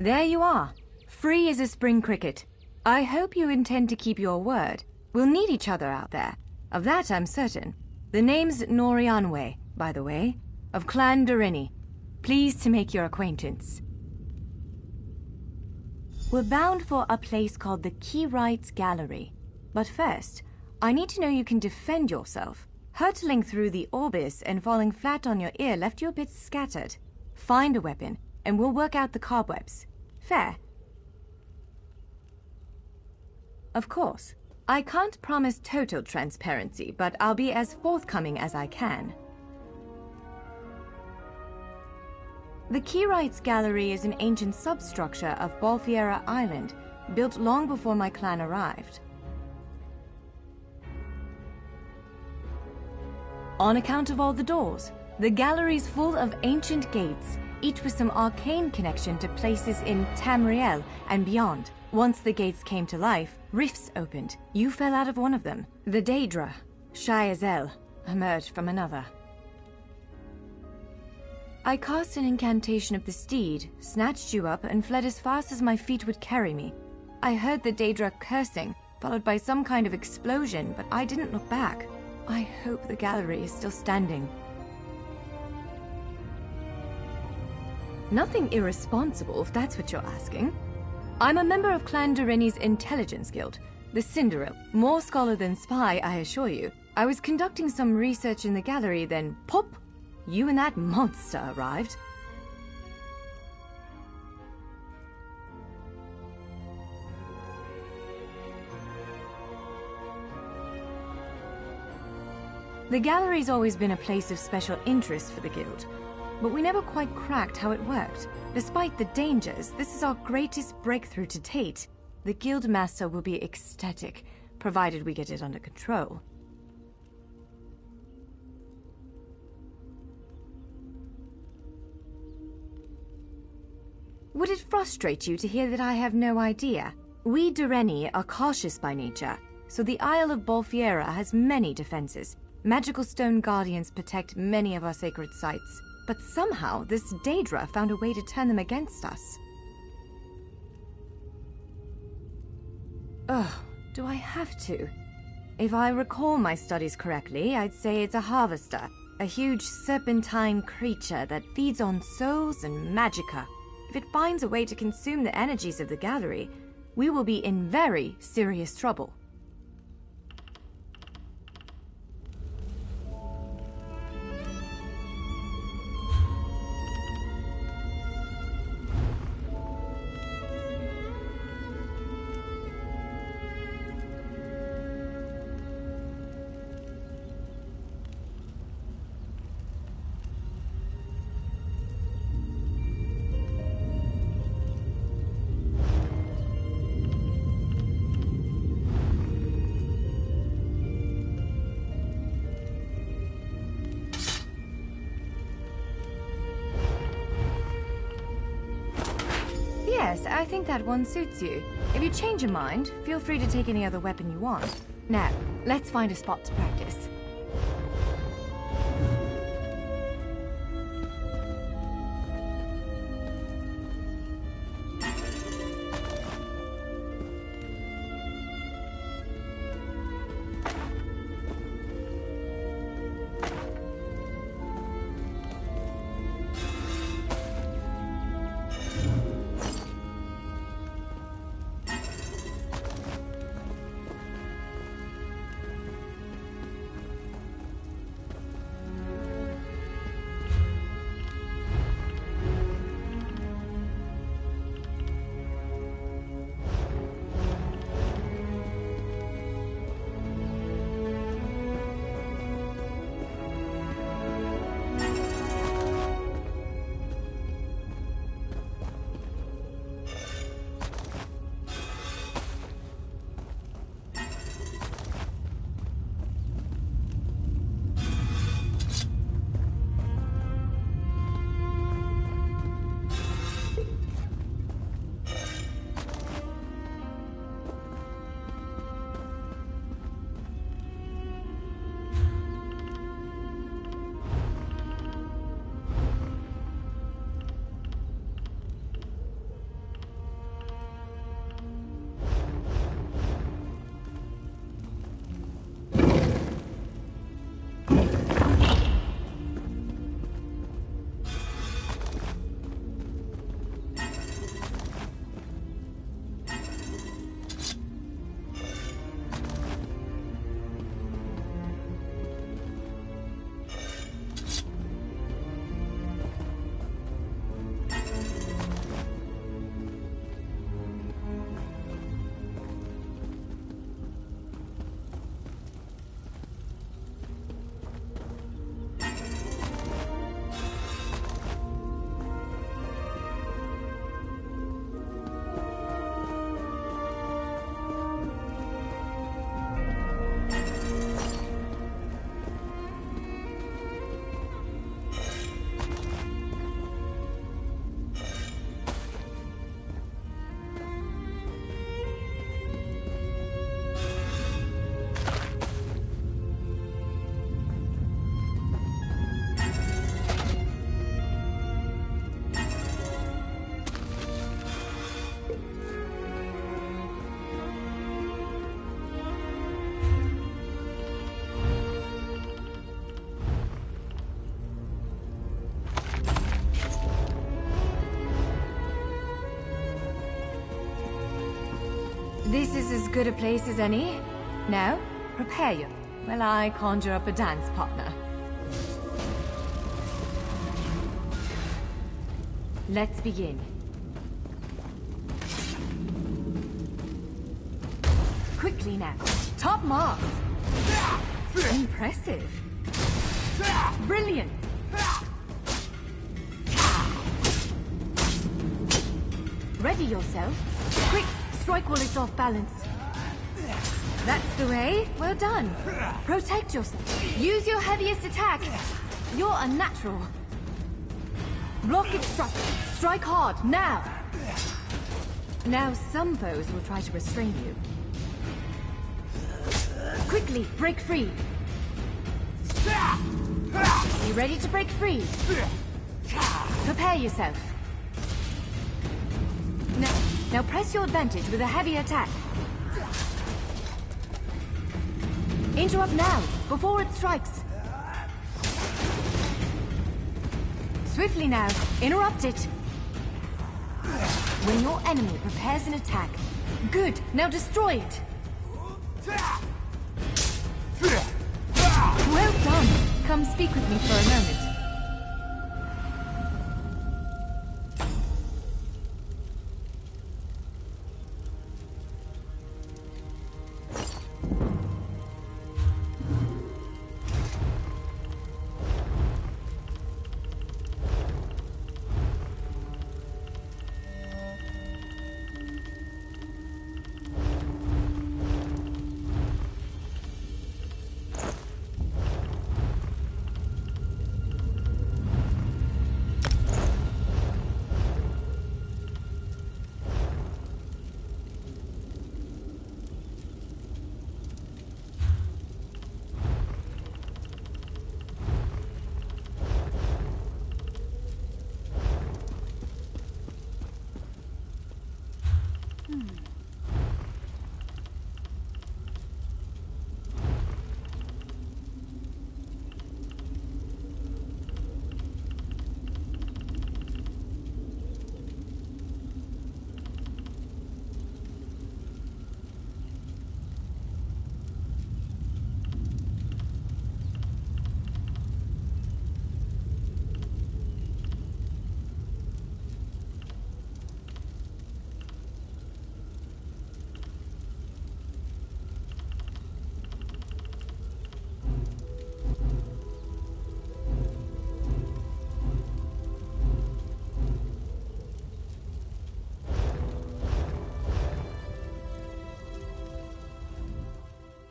There you are. Free as a spring cricket. I hope you intend to keep your word. We'll need each other out there. Of that I'm certain. The name's Norianwe, by the way, of Clan Durini. Pleased to make your acquaintance. We're bound for a place called the Keyrights Gallery. But first, I need to know you can defend yourself. Hurtling through the Orbis and falling flat on your ear left you a bit scattered. Find a weapon, and we'll work out the cobwebs. Fair? Of course. I can't promise total transparency, but I'll be as forthcoming as I can. The Keyrights Gallery is an ancient substructure of Balfiera Island, built long before my clan arrived. On account of all the doors, the gallery's full of ancient gates, each with some arcane connection to places in Tamriel and beyond. Once the gates came to life, rifts opened. You fell out of one of them. The Daedra, Shayazel, emerged from another. I cast an incantation of the steed, snatched you up, and fled as fast as my feet would carry me. I heard the Daedra cursing, followed by some kind of explosion, but I didn't look back. I hope the gallery is still standing. Nothing irresponsible, if that's what you're asking. I'm a member of Clan Durini's intelligence guild, the Cinderil. More scholar than spy, I assure you. I was conducting some research in the gallery, then pop! You and that monster arrived. The gallery's always been a place of special interest for the guild, but we never quite cracked how it worked. Despite the dangers, this is our greatest breakthrough to date. The guild master will be ecstatic, provided we get it under control. Would it frustrate you to hear that I have no idea? We Dureni are cautious by nature, so the Isle of Balfiera has many defenses. Magical stone guardians protect many of our sacred sites, but somehow this Daedra found a way to turn them against us. Ugh, do I have to? If I recall my studies correctly, I'd say it's a harvester, a huge serpentine creature that feeds on souls and magicka. If it finds a way to consume the energies of the gallery, we will be in very serious trouble. Yes, I think that one suits you. If you change your mind, feel free to take any other weapon you want. Now, let's find a spot to practice. This is as good a place as any. Now, prepare you while I conjure up a dance partner. Let's begin. Quickly now. Top marks. Impressive. Brilliant. Ready yourself. Quick, strike while it's off balance. That's the way. Well done. Protect yourself. Use your heaviest attack. You're unnatural. Block it, strike. Strike hard, now. Now some foes will try to restrain you. Quickly, break free. You ready to break free? Prepare yourself. Now press your advantage with a heavy attack. Interrupt now, before it strikes. Swiftly now, interrupt it. When your enemy prepares an attack. Good, now destroy it. Well done. Come speak with me for a moment.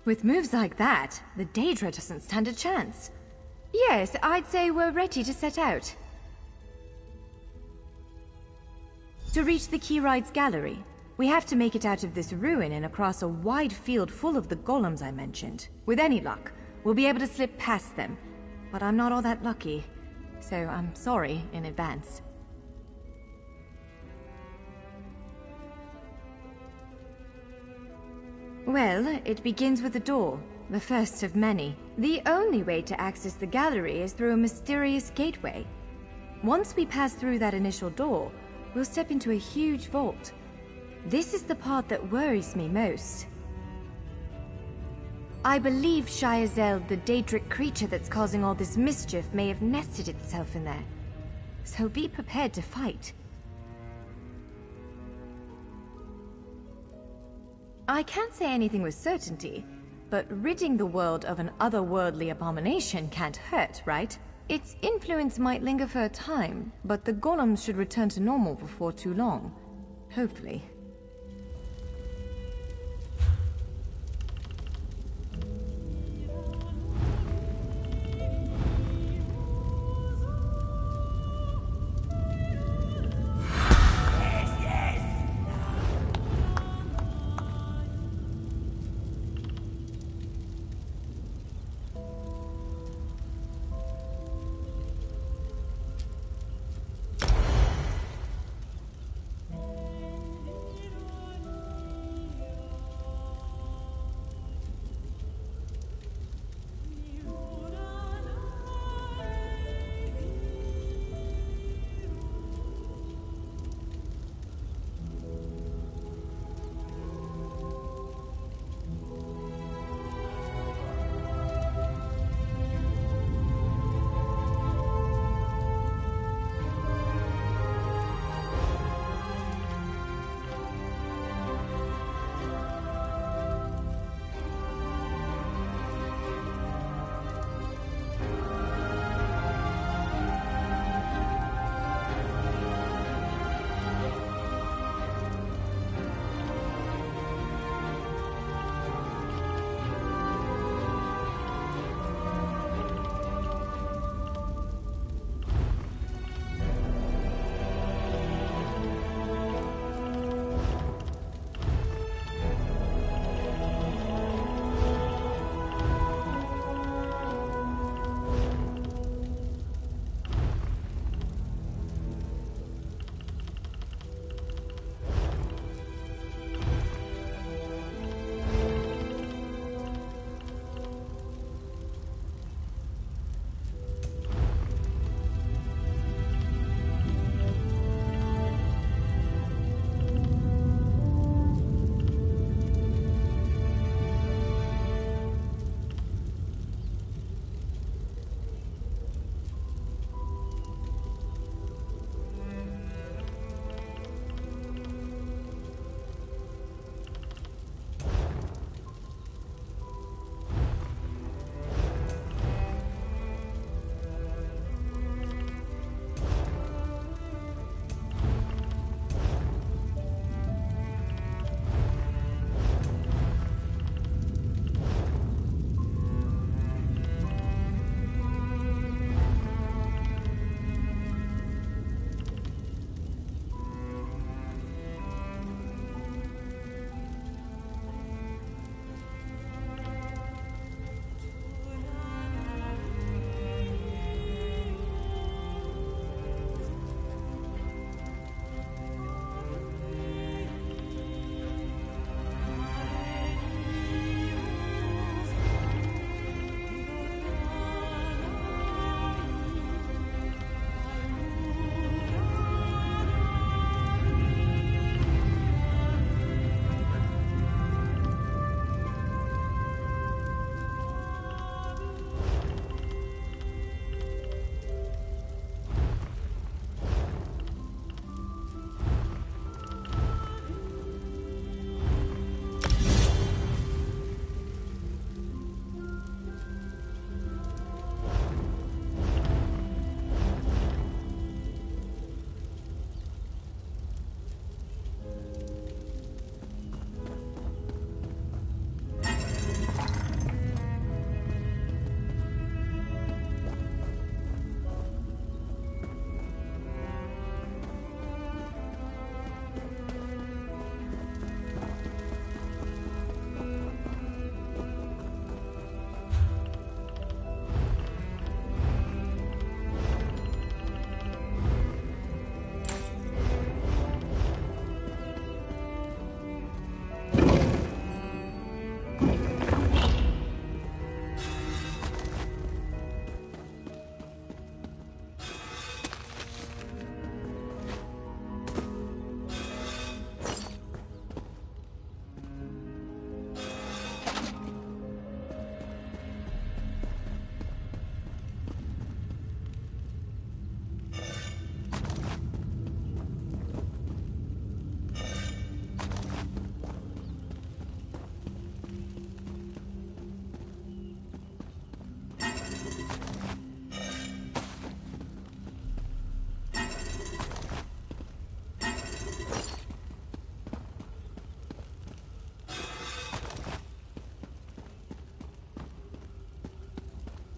With moves like that, the Daedra doesn't stand a chance. Yes, I'd say we're ready to set out. To reach the Keyride's gallery, we have to make it out of this ruin and across a wide field full of the golems I mentioned. With any luck, we'll be able to slip past them. But I'm not all that lucky, so I'm sorry in advance. Well, it begins with a door, the first of many. The only way to access the gallery is through a mysterious gateway. Once we pass through that initial door, we'll step into a huge vault. This is the part that worries me most. I believe Shyazel, the Daedric creature that's causing all this mischief, may have nested itself in there. So be prepared to fight. I can't say anything with certainty, but ridding the world of an otherworldly abomination can't hurt, right? Its influence might linger for a time, but the golems should return to normal before too long. Hopefully.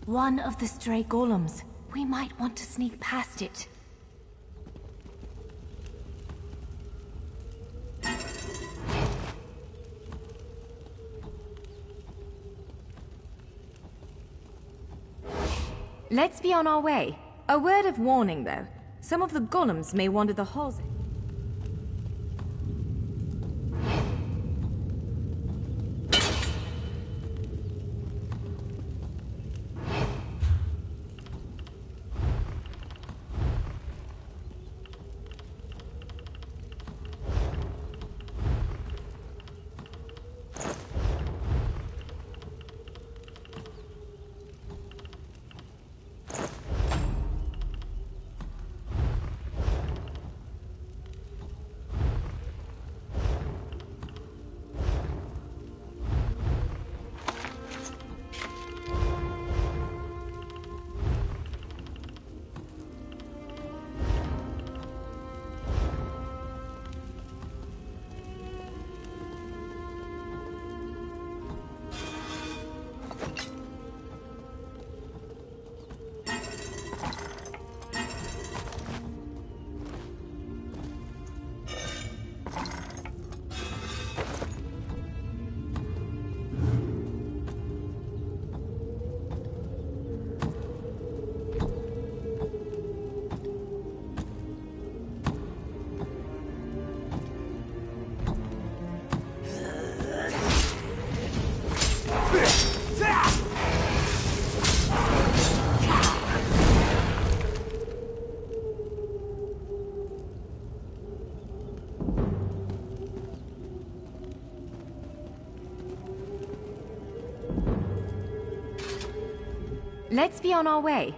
One of the stray golems. We might want to sneak past it. Let's be on our way. A word of warning, though. Some of the golems may wander the halls. Let's be on our way.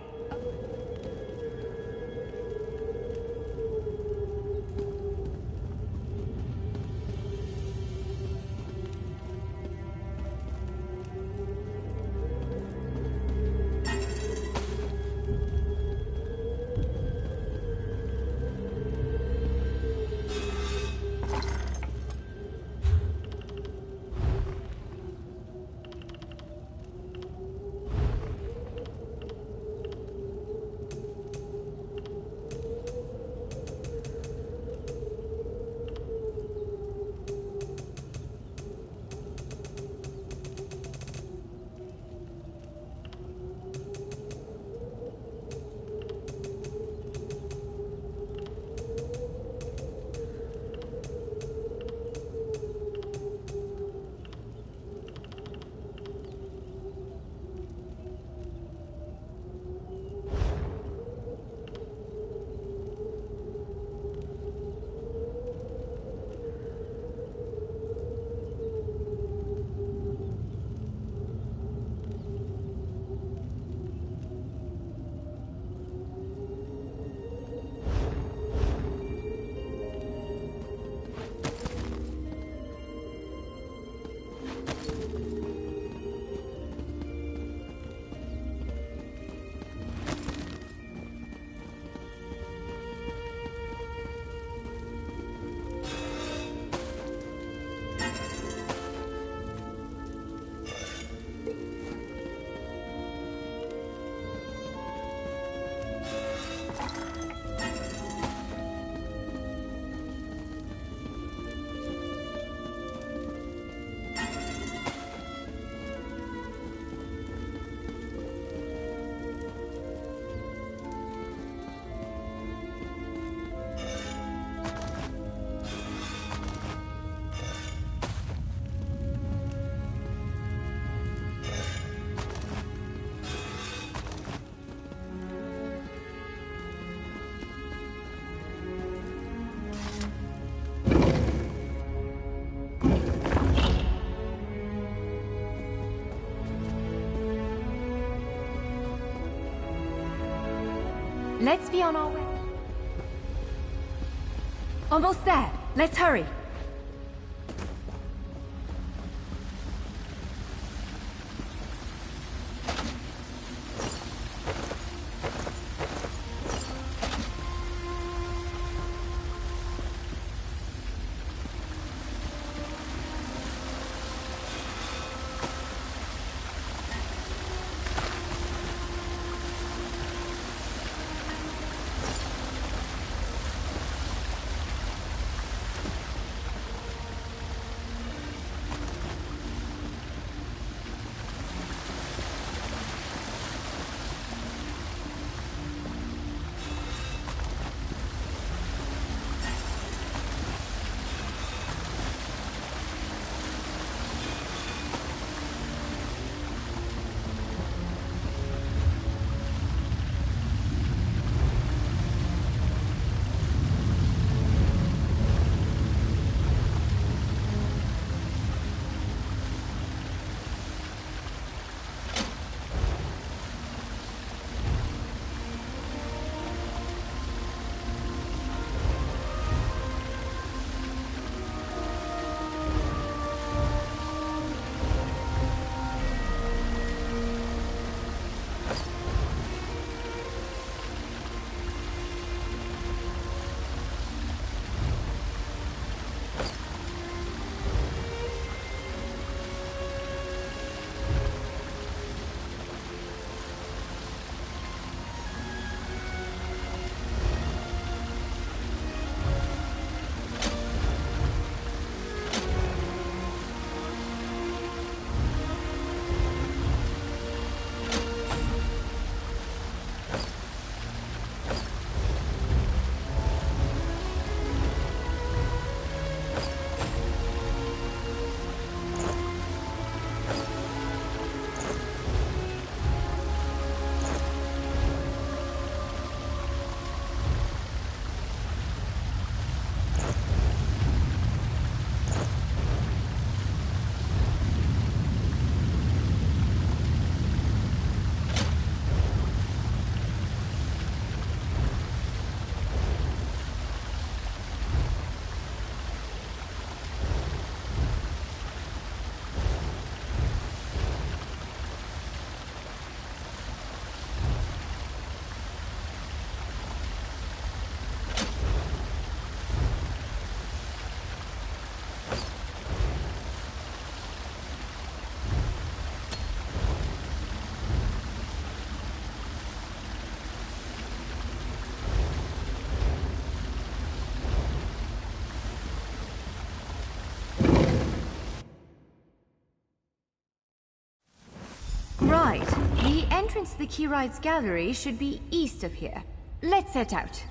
Let's be on our way. Almost there. Let's hurry. entrance to the Kirites Gallery should be east of here. Let's set out.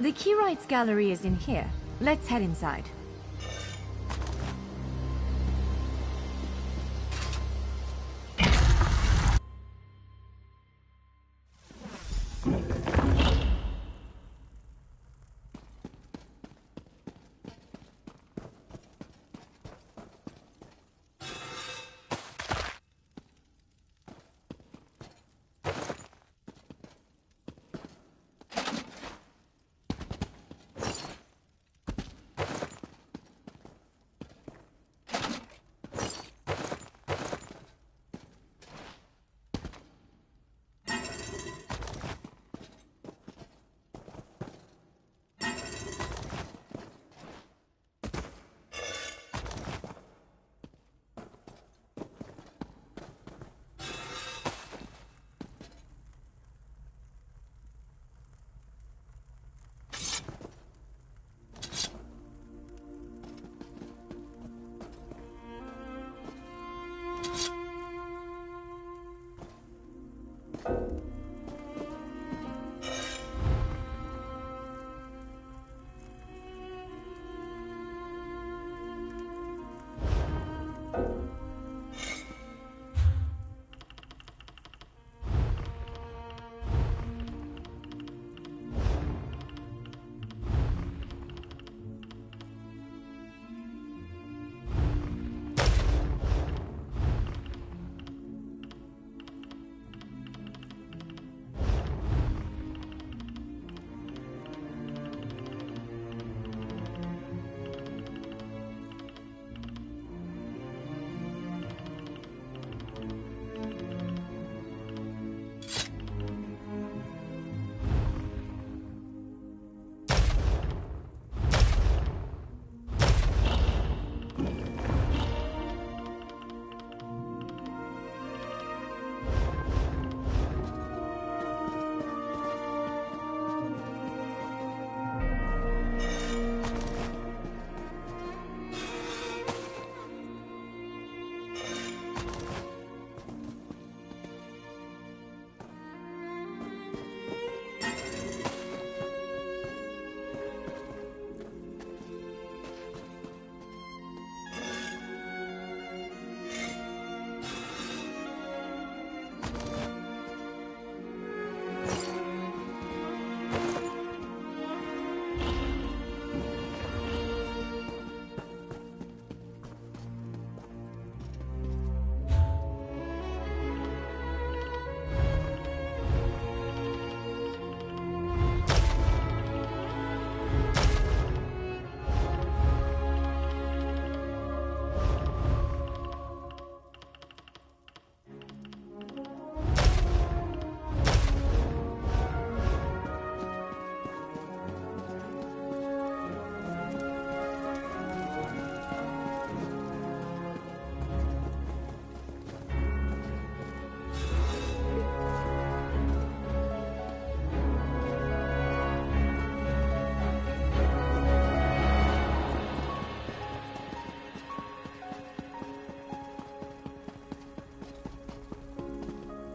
The Keyrites gallery is in here. Let's head inside.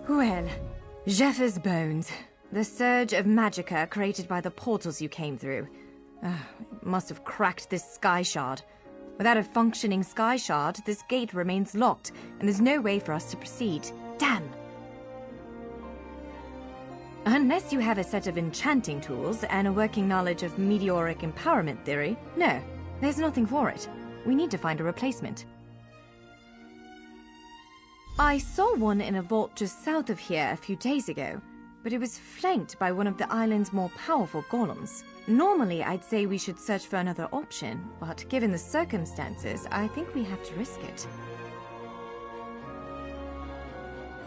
Well, Zephyrs' bones. The surge of magicka created by the portals you came through. It must have cracked this sky shard. Without a functioning sky shard, this gate remains locked, and there's no way for us to proceed. Damn! Unless you have a set of enchanting tools and a working knowledge of meteoric empowerment theory, no, there's nothing for it. We need to find a replacement. I saw one in a vault just south of here a few days ago, but it was flanked by one of the island's more powerful golems. Normally, I'd say we should search for another option, but given the circumstances, I think we have to risk it.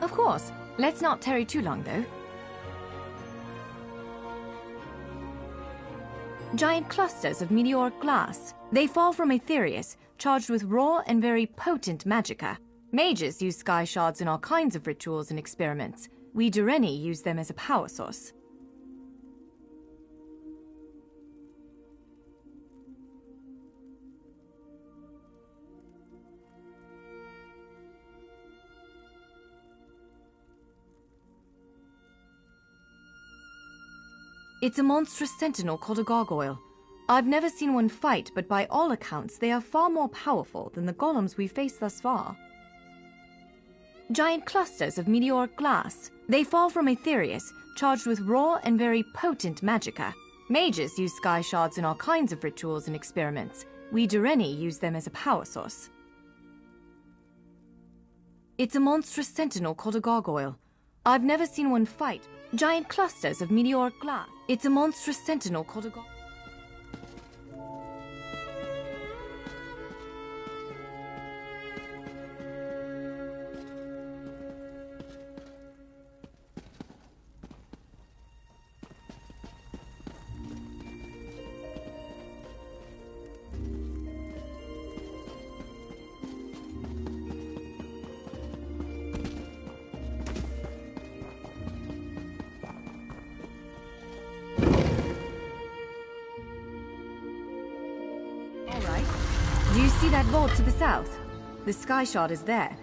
Of course. Let's not tarry too long, though. Giant clusters of meteoric glass. They fall from Aetherius, charged with raw and very potent magicka. Mages use sky shards in all kinds of rituals and experiments. We Dureni use them as a power source. It's a monstrous sentinel called a gargoyle. I've never seen one fight, but by all accounts, they are far more powerful than the golems we've faced thus far. Giant clusters of meteoric glass. They fall from Aetherius, charged with raw and very potent magicka. Mages use sky shards in all kinds of rituals and experiments. We Dureni use them as a power source. It's a monstrous sentinel called a gargoyle. I've never seen one fight. Giant clusters of meteoric glass. It's a monstrous sentinel called a gargoyle. Do you see that vault to the south? The sky shard is there.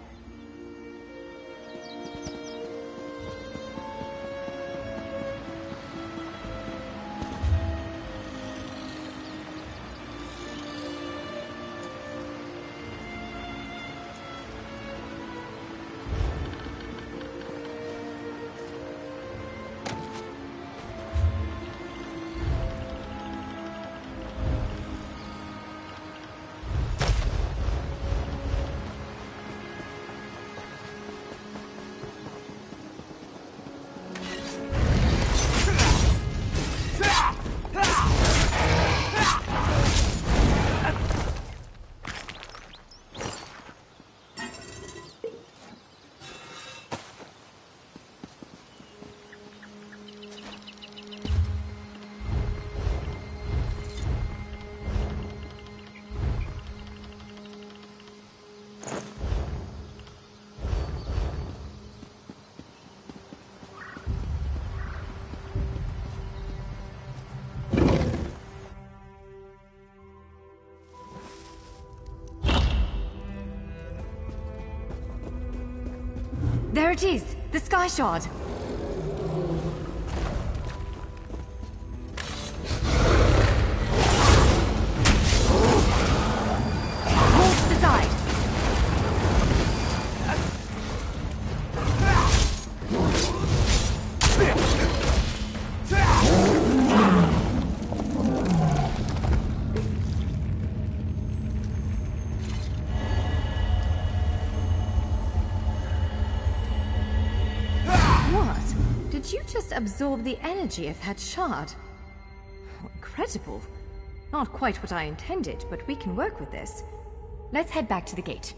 There it is! The sky shard! More to the side! Did you just absorb the energy of that shard? Oh, incredible. Not quite what I intended, but we can work with this. Let's head back to the gate.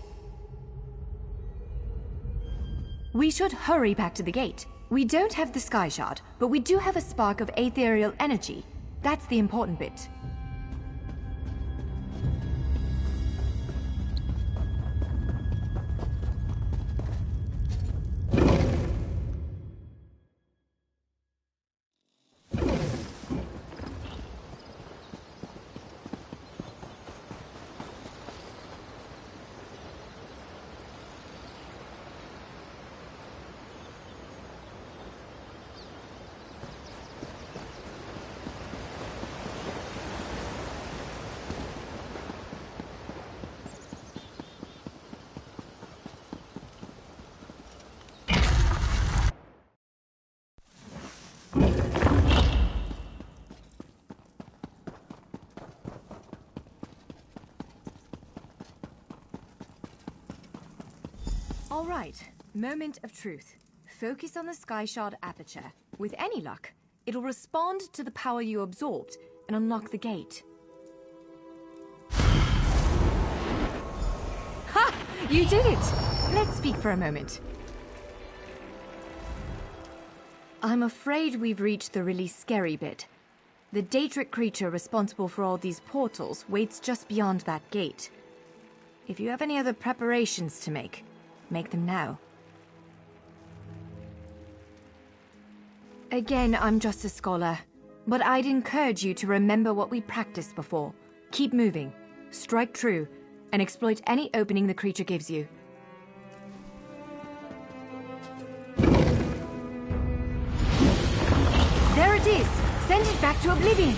We should hurry back to the gate. We don't have the sky shard, but we do have a spark of aetherial energy. That's the important bit. All right, moment of truth. Focus on the sky shard aperture. With any luck, it'll respond to the power you absorbed and unlock the gate. Ha! You did it! Let's speak for a moment. I'm afraid we've reached the really scary bit. The Daedric creature responsible for all these portals waits just beyond that gate. If you have any other preparations to make them now. Again, I'm just a scholar, but I'd encourage you to remember what we practiced before. Keep moving, strike true, and exploit any opening the creature gives you. There it is! Send it back to oblivion!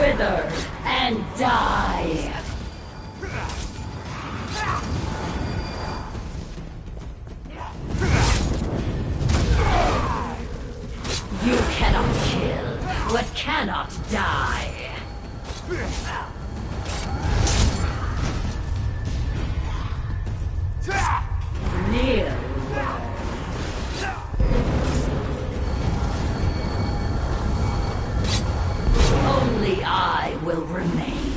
Wither and die! You cannot kill what cannot die! Kneel. Only I will remain.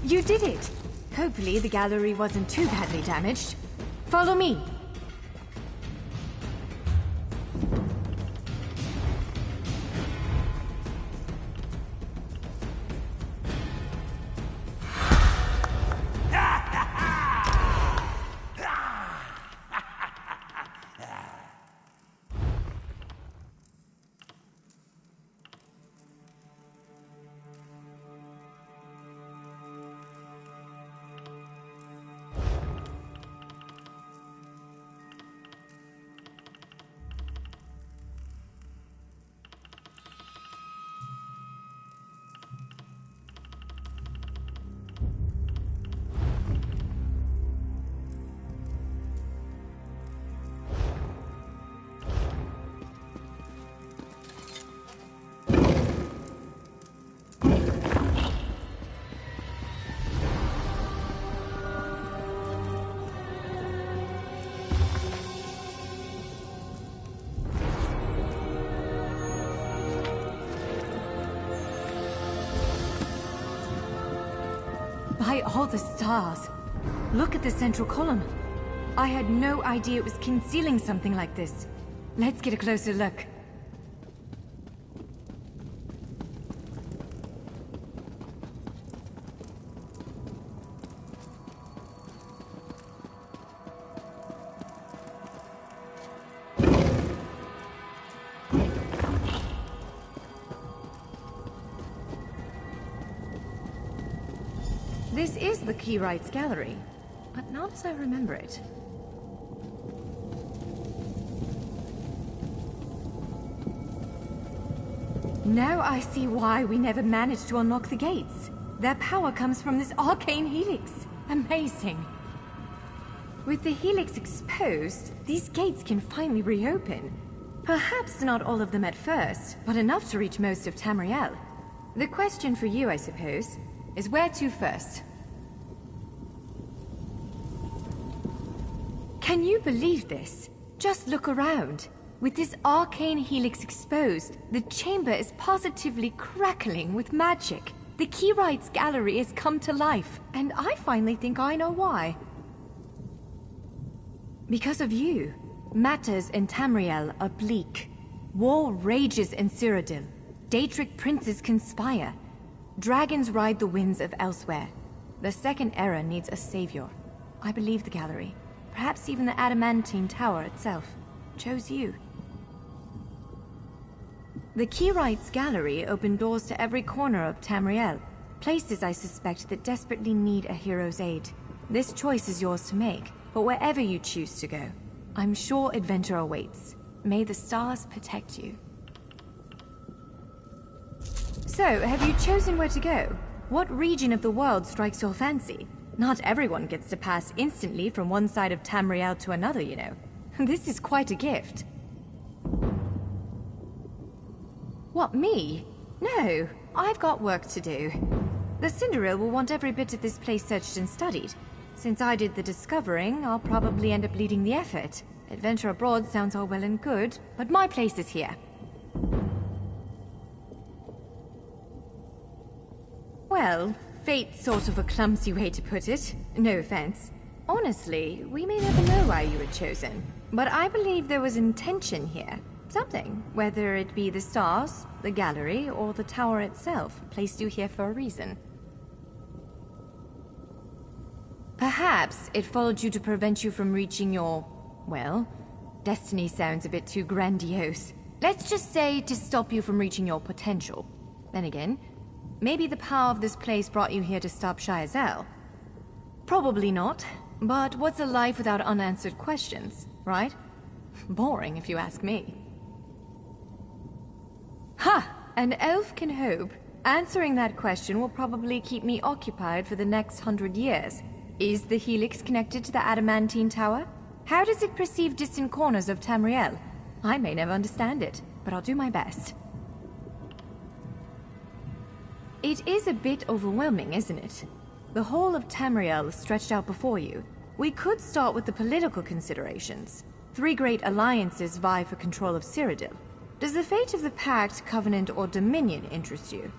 You did it! Hopefully the gallery wasn't too badly damaged. Follow me! By all the stars! Look at the central column. I had no idea it was concealing something like this. Let's get a closer look. This is the Keyrights Gallery, but not as I remember it. Now I see why we never managed to unlock the gates. Their power comes from this arcane helix. Amazing. With the helix exposed, these gates can finally reopen. Perhaps not all of them at first, but enough to reach most of Tamriel. The question for you, I suppose, is where to first? Can you believe this? Just look around. With this arcane helix exposed, the chamber is positively crackling with magic. The Keyrights Gallery has come to life, and I finally think I know why. Because of you. Matters in Tamriel are bleak. War rages in Cyrodiil. Daedric princes conspire. Dragons ride the winds of elsewhere. The Second Era needs a savior. I believe the gallery, perhaps even the Adamantine Tower itself, chose you. The Keyrights Gallery opened doors to every corner of Tamriel, places I suspect that desperately need a hero's aid. This choice is yours to make, but wherever you choose to go, I'm sure adventure awaits. May the stars protect you. So, have you chosen where to go? What region of the world strikes your fancy? Not everyone gets to pass instantly from one side of Tamriel to another, you know. This is quite a gift. What, me? No, I've got work to do. The Cinderil will want every bit of this place searched and studied. Since I did the discovering, I'll probably end up leading the effort. Adventure abroad sounds all well and good, but my place is here. Well, fate's sort of a clumsy way to put it. No offense. Honestly, we may never know why you were chosen. But I believe there was intention here. Something, whether it be the stars, the gallery, or the tower itself, placed you here for a reason. Perhaps it followed you to prevent you from reaching your, well, Destiny sounds a bit too grandiose. Let's just say to stop you from reaching your potential. Then again, maybe the power of this place brought you here to stop Shayazel. Probably not, but what's a life without unanswered questions, right? Boring, if you ask me. Ha! An elf can hope. Answering that question will probably keep me occupied for the next 100 years. Is the Helix connected to the Adamantine Tower? How does it perceive distant corners of Tamriel? I may never understand it, but I'll do my best. It is a bit overwhelming, isn't it? The whole of Tamriel is stretched out before you. We could start with the political considerations. 3 great alliances vie for control of Cyrodiil. Does the fate of the Pact, Covenant, or Dominion interest you?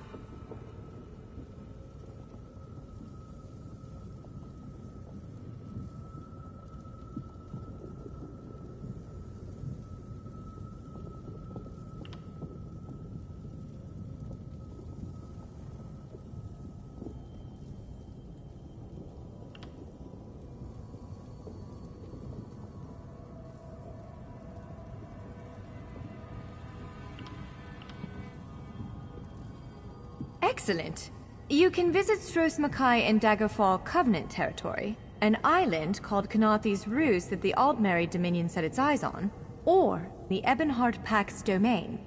Excellent. You can visit Stros Makai in Daggerfall Covenant territory, an island called Kanathi's Ruse that the Aldmeri Dominion set its eyes on, or the Ebonheart Pact's domain.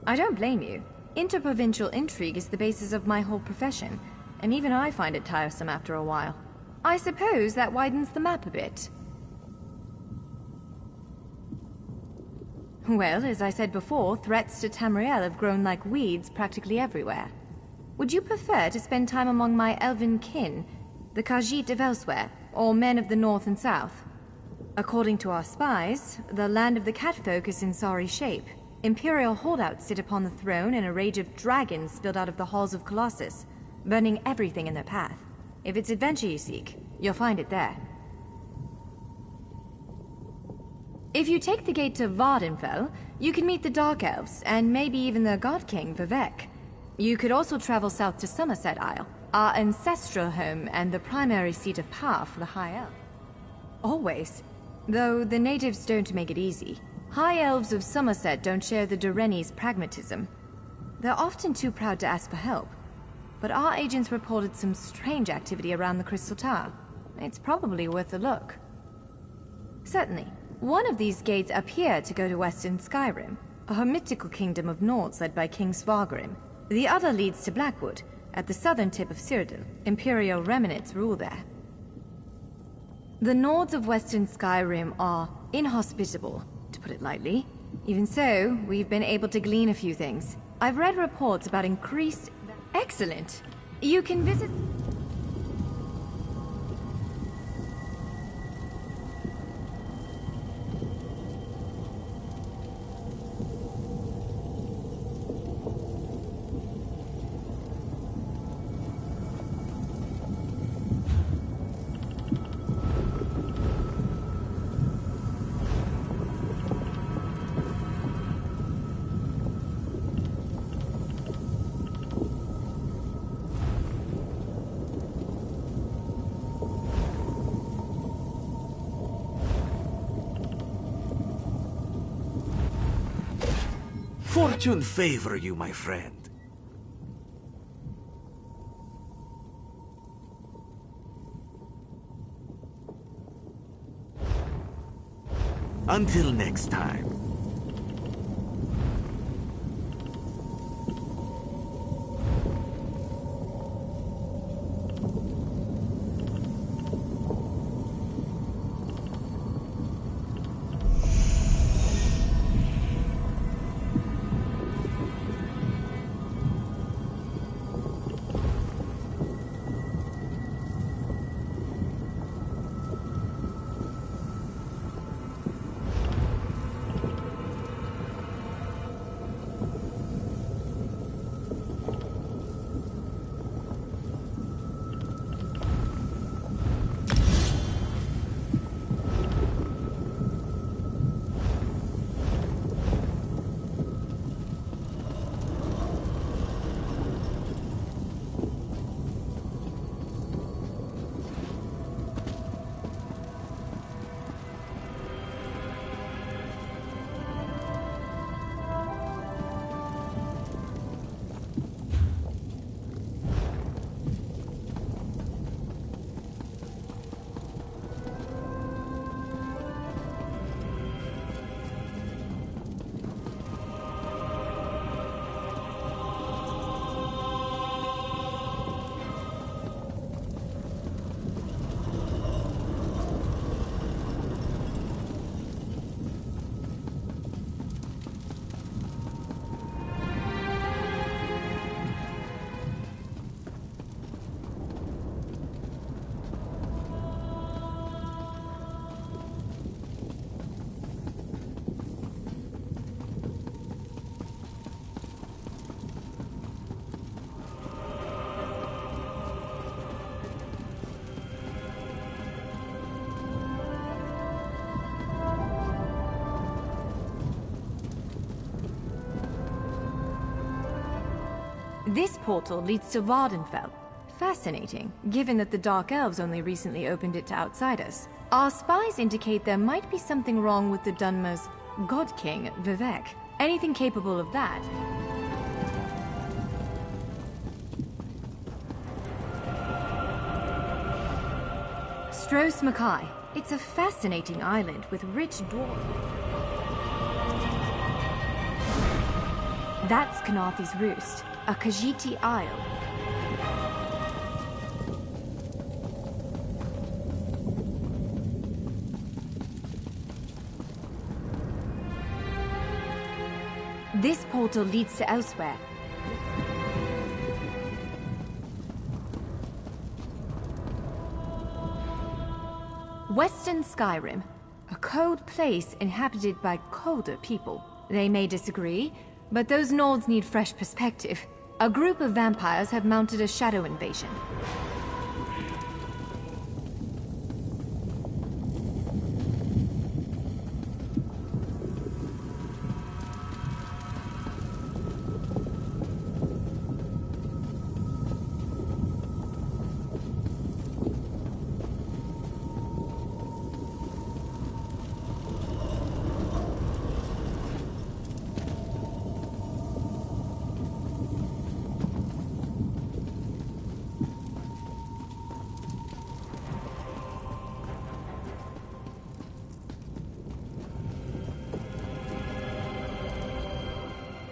I don't blame you. Interprovincial intrigue is the basis of my whole profession, and even I find it tiresome after a while. I suppose that widens the map a bit. Well, as I said before, threats to Tamriel have grown like weeds practically everywhere. Would you prefer to spend time among my elven kin, the Khajiit of elsewhere, or men of the north and south? According to our spies, the land of the Catfolk is in sorry shape. Imperial holdouts sit upon the throne, and a rage of dragons spilled out of the halls of Colossus, burning everything in their path. If it's adventure you seek, you'll find it there. If you take the gate to Vardenfell, you can meet the Dark Elves, and maybe even the God King, Vivek. You could also travel south to Somerset Isle, our ancestral home and the primary seat of power for the High Elf. Always. Though the natives don't make it easy. High Elves of Somerset don't share the Doreni's pragmatism. They're often too proud to ask for help. But our agents reported some strange activity around the Crystal Tower. It's probably worth a look. Certainly. One of these gates appear to go to Western Skyrim, a hermitical kingdom of Nords led by King Svargrim. The other leads to Blackwood, at the southern tip of Cyrodiil. Imperial remnants rule there. The Nords of Western Skyrim are inhospitable, to put it lightly. Even so, we've been able to glean a few things. I've read reports about increased... Excellent! You can visit... Fortune favor you, my friend. Until next time. This portal leads to Vardenfell. Fascinating, given that the Dark Elves only recently opened it to outsiders. Our spies indicate there might be something wrong with the Dunmer's God King, Vivek. Anything capable of that. Stros Mackay. It's a fascinating island with rich dwarf. That's Kanathe's Roost, a Khajiiti isle. This portal leads to elsewhere. Western Skyrim, a cold place inhabited by colder people. They may disagree, but those Nords need fresh perspective. A group of vampires have mounted a shadow invasion.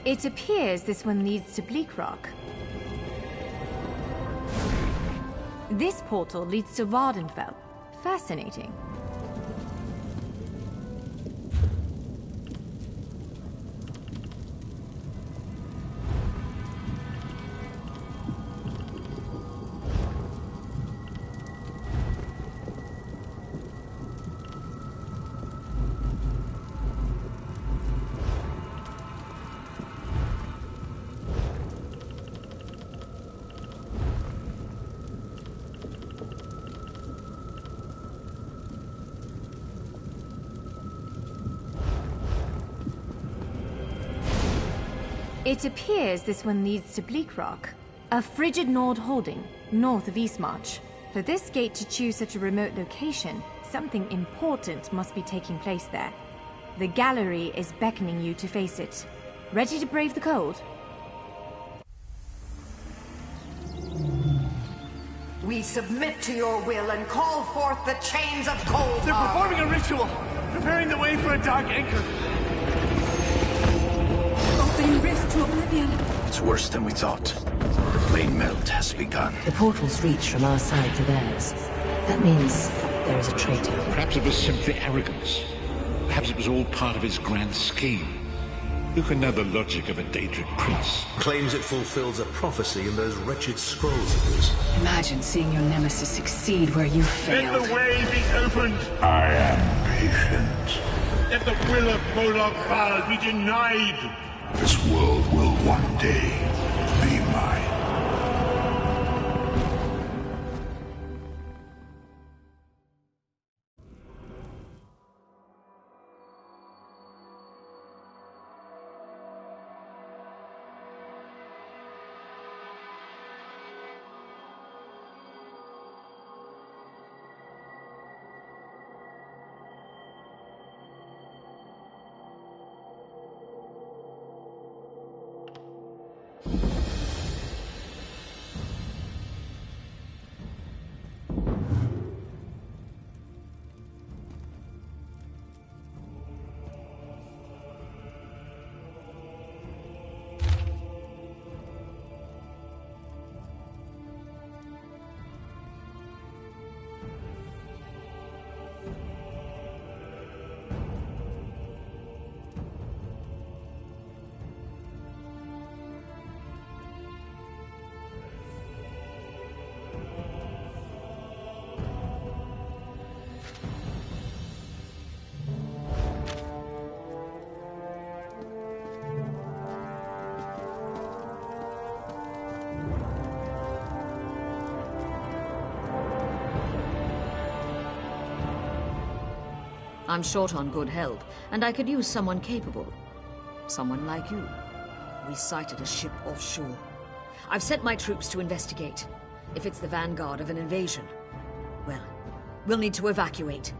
It appears this one leads to Bleakrock. This portal leads to Vardenfell. Fascinating. It appears this one leads to Bleakrock, a frigid Nord holding, north of Eastmarch. For this gate to choose such a remote location, something important must be taking place there. The gallery is beckoning you to face it. Ready to brave the cold? We submit to your will and call forth the chains of cold. They're performing a ritual, preparing the way for a dark anchor. Opening rift to oblivion. It's worse than we thought. The plane melt has begun. The portals reach from our side to theirs. That means there is a traitor. Perhaps it was simply arrogance. Perhaps it was all part of his grand scheme. Who can know the logic of a Daedric prince? Claims it fulfills a prophecy in those wretched scrolls of his. Imagine seeing your nemesis succeed where you failed. Let the way be opened! I am patient. Let the will of Molag Bal be denied! This world will one day be mine. I'm short on good help, and I could use someone capable. Someone like you. We sighted a ship offshore. I've sent my troops to investigate. If it's the vanguard of an invasion, well, we'll need to evacuate.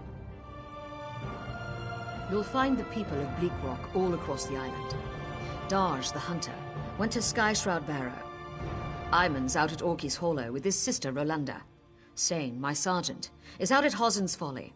You'll find the people of Bleakrock all across the island. Darj, the hunter, went to Skyshroud Barrow. Iman's out at Orky's Hollow with his sister Rolanda. Sane, my sergeant, is out at Hosen's Folly.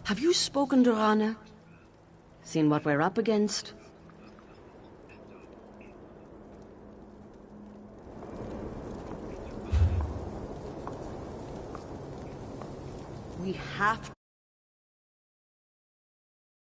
Have you spoken to Rana? Seen what we're up against? We have